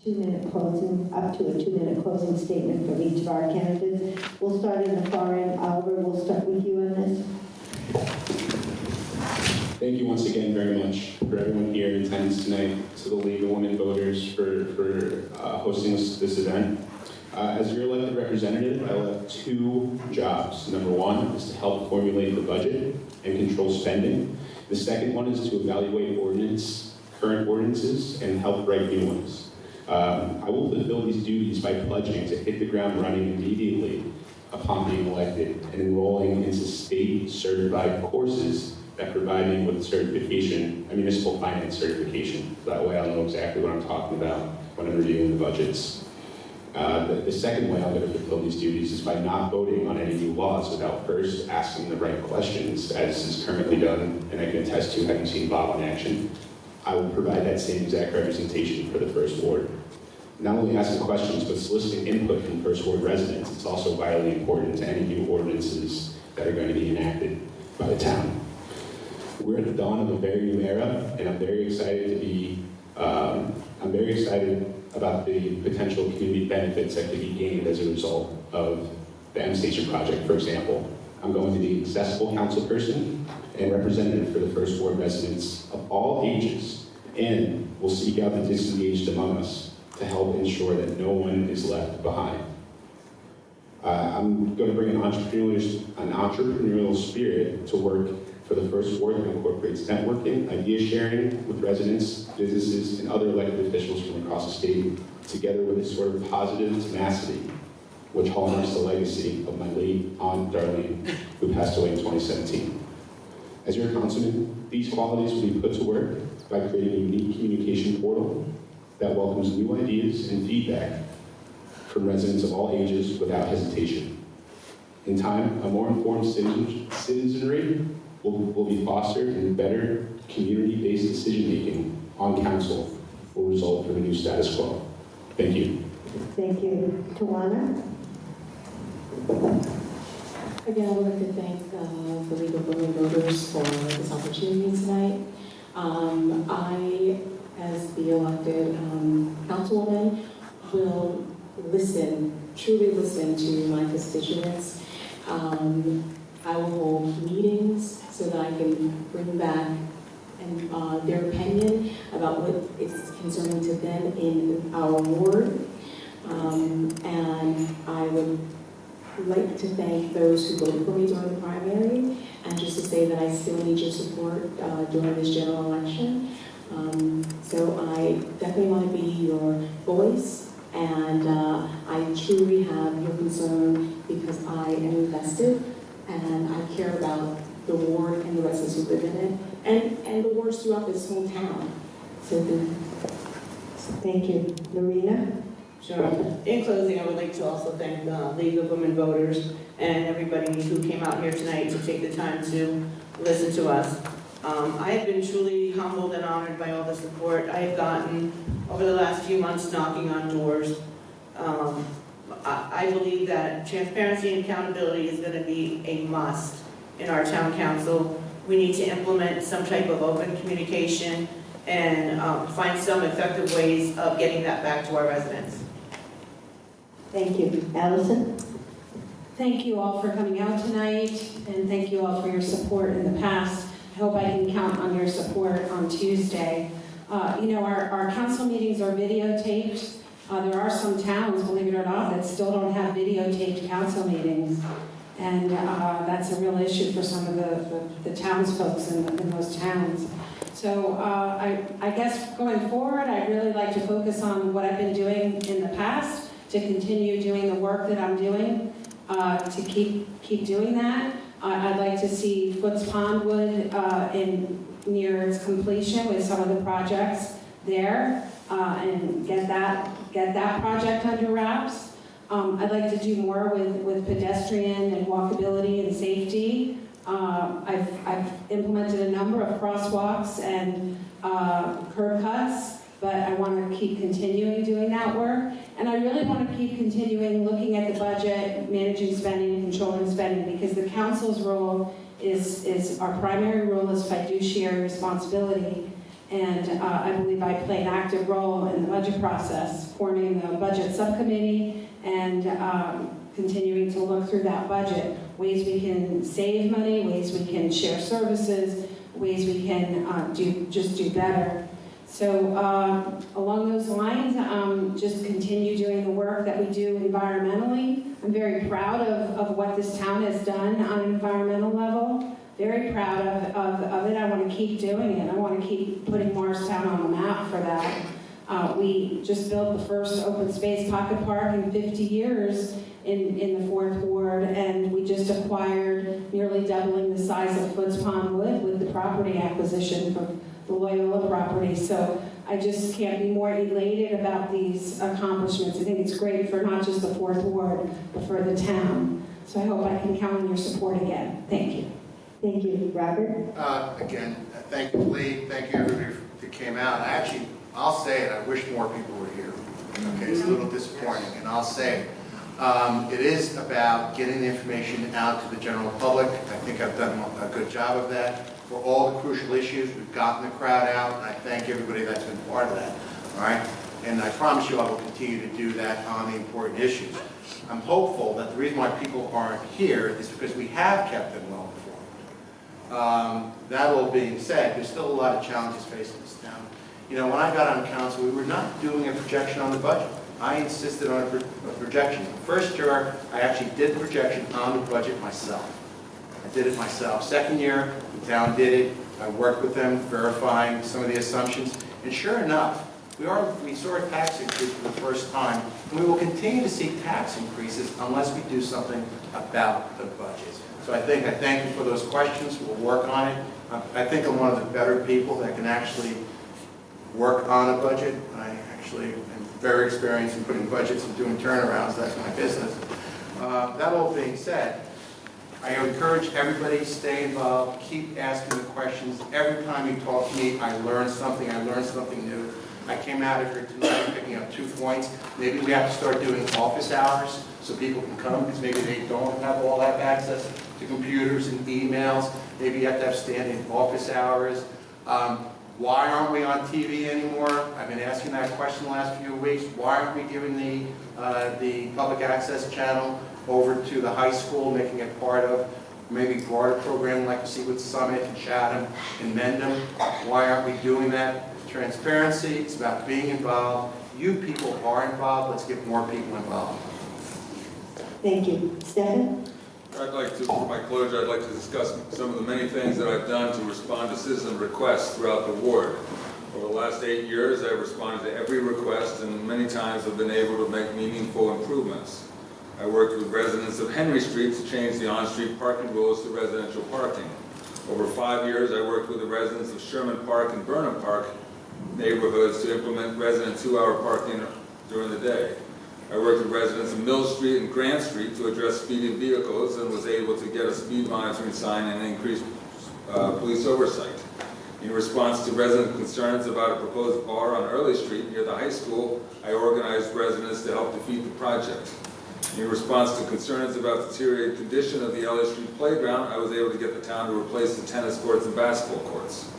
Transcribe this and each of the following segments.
2-minute closing, up to a 2-minute closing statement from each of our candidates. We'll start in the far end. Oliver, we'll start with you on this. Thank you once again very much for everyone here in attendance tonight, to the League of Women Voters for hosting this event. As your elected representative, I will have 2 jobs. Number 1 is to help formulate the budget and control spending. The second one is to evaluate current ordinances and help write new ones. I will fulfill these duties by pledging to hit the ground running immediately upon being elected and enrolling into state-certified courses that provide me with certification, a municipal finance certification. That way I'll know exactly what I'm talking about when I'm reviewing the budgets. The second way I'm going to fulfill these duties is by not voting on any new laws without first asking the right questions, as is currently done, and I can attest to having seen Bob in action. I will provide that same exact representation for the First Ward. Not only asking questions, but soliciting input from First Ward residents. It's also vitally important to any new ordinances that are going to be enacted by the town. We're at the dawn of a very new era, and I'm very excited about the potential community benefits that could be gained as a result of the M Station project, for example. I'm going to be an accessible council person and representative for the First Ward residents of all ages, and will seek out the disengaged among us to help ensure that no one is left behind. I'm going to bring an entrepreneurial spirit to work for the First Ward that incorporates networking, idea sharing with residents, businesses, and other elected officials from across the state, together with a sort of positive tenacity, which hallmarks the legacy of my late Aunt Darlene, who passed away in 2017. As your councilman, these qualities will be put to work by creating a unique communication portal that welcomes new ideas and feedback from residents of all ages without hesitation. In time, a more informed citizenry will be fostered, and better community-based decision-making on council will result from a new status quo. Thank you. Thank you. Tawanna? Again, I would like to thank the League of Women Voters for this opportunity tonight. I, as the elected councilwoman, will truly listen to my constituents. I will hold meetings so that I can bring back their opinion about what is concerning to them in our ward. And I would like to thank those who voted for me during the primary, and just to say that I still need your support during this general election. So I definitely want to be your voice, and I truly have your concern because I am invested and I care about the ward and the residents who live in it, and the wards throughout this whole town. So Thank you. Lorena? Sure. In closing, I would like to also thank the League of Women Voters and everybody who came out here tonight to take the time to listen to us. I have been truly humbled and honored by all the support I have gotten over the last few months knocking on doors. I believe that transparency and accountability is going to be a must in our town council. We need to implement some type of open communication and find some effective ways of getting that back to our residents. Thank you. Alison? Thank you all for coming out tonight, and thank you all for your support in the past. I hope I can count on your support on Tuesday. Our council meetings are videotaped. There are some towns, believe it or not, that still don't have videotaped council meetings. And that's a real issue for some of the townsfolk in those towns. So I guess going forward, I'd really like to focus on what I've been doing in the past, to continue doing the work that I'm doing, to keep doing that. I'd like to see Foots Pondwood near its completion with some of the projects there, and get that project under wraps. I'd like to do more with pedestrian and walkability and safety. I've implemented a number of crosswalks and curb cuts, but I want to keep continuing doing that work. And I really want to keep continuing looking at the budget, managing spending, controlling spending, because the council's role is our primary role is fiduciary responsibility. And I believe I played an active role in the budget process, forming the budget subcommittee and continuing to look through that budget, ways we can save money, ways we can share services, ways we can do better. So along those lines, just continue doing the work that we do environmentally. I'm very proud of what this town has done on an environmental level. Very proud of it. I want to keep doing it. I want to keep putting Morristown on the map for that. We just built the first open space pocket park in 50 years in the 4th Ward, and we just acquired nearly doubling the size of Foots Pond Wood with the property acquisition from the Loyola property. So I just can't be more elated about these accomplishments. I think it's great for not just the 4th Ward, but for the town. So I hope I can count on your support again. Thank you. Thank you. Robert? Again, thank you, Lee. Thank you, everybody that came out. I'll say it, I wish more people were here. Okay, it's a little disappointing, and I'll say it. It is about getting the information out to the general public. I think I've done a good job of that. For all the crucial issues, we've gotten the crowd out, and I thank everybody that's been part of that. All right? And I promise you I will continue to do that on the important issues. I'm hopeful that the reason why people aren't here is because we have kept them well informed. That all being said, there's still a lot of challenges facing this town. You know, when I got on council, we were not doing a projection on the budget. I insisted on a projection. The first year, I actually did the projection on the budget myself. I did it myself. Second year, the town did it. I worked with them, verifying some of the assumptions. And sure enough, we saw a tax increase for the first time, and we will continue to see tax increases unless we do something about the budget. So I thank you for those questions. We'll work on it. I think I'm one of the better people that can actually work on a budget. I actually am very experienced in putting budgets and doing turnarounds. That's my business. That all being said, I encourage everybody to stay involved, keep asking the questions. Every time you talk to me, I learn something new. I came out of here tonight picking up 2 points. Maybe we have to start doing office hours so people can come, because maybe they don't have all that access to computers and emails. Maybe you have to have standing office hours. Why aren't we on TV anymore? I've been asking that question the last few weeks. Why aren't we giving the public access channel over to the high school, making it part of maybe broader programming like you see with Summit and Chatham and Mendham? Why aren't we doing that? Transparency, it's about being involved. You people are involved. Let's get more people involved. Thank you. Stefan? For my closure, I'd like to discuss some of the many things that I've done to respond to citizen requests throughout the ward. Over the last 8 years, I've responded to every request, and many times have been able to make meaningful improvements. I worked with residents of Henry Street to change the on-street parking rules to residential parking. Over 5 years, I worked with the residents of Sherman Park and Burnham Park neighborhoods to implement resident 2-hour parking during the day. I worked with residents of Mill Street and Grant Street to address speeding vehicles and was able to get a speed monitoring sign and increase police oversight. In response to resident concerns about a proposed bar on Early Street near the high school, I organized residents to help defeat the project. In response to concerns about the deteriorated condition of the Elliott Street playground, I was able to get the town to replace the tennis courts and basketball courts.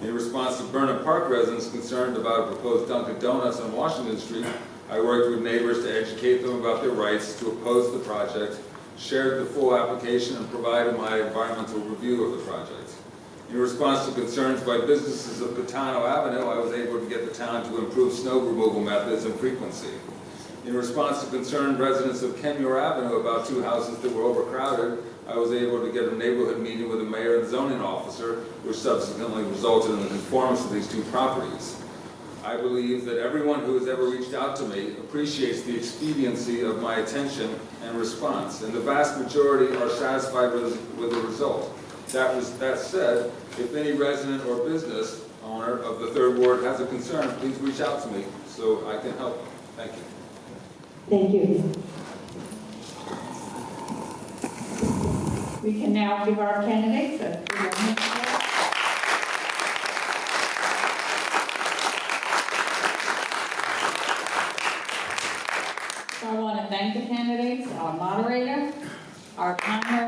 In response to Burnham Park residents concerned about a proposed Dunkin' Donuts on Washington Street, I worked with neighbors to educate them about their rights to oppose the project, shared the full application, and provided my environmental review of the project. In response to concerns by businesses of Catano Avenue, I was able to get the town to improve snow removal methods and frequency. In response to concerned residents of Kenmure Avenue about 2 houses that were overcrowded, I was able to get a neighborhood meeting with the mayor and zoning officer, which subsequently resulted in the conformance of these 2 properties. I believe that everyone who has ever reached out to me appreciates the expediency of my attention and response, and the vast majority are satisfied with the result. That said, if any resident or business owner of the 3rd Ward has a concern, please reach out to me so I can help. Thank you. Thank you. We can now give our candidates a few moments. So I want to thank the candidates, our moderator, our timer,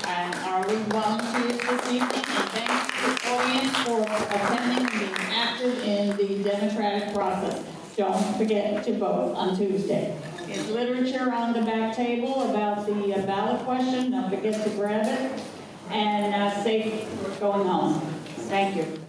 and our volunteers this evening, and thanks to the audience for attending and being active in the democratic process. Don't forget to vote on Tuesday. There's literature on the back table about the ballot question. Don't forget to grab it. And safe going home. Thank you.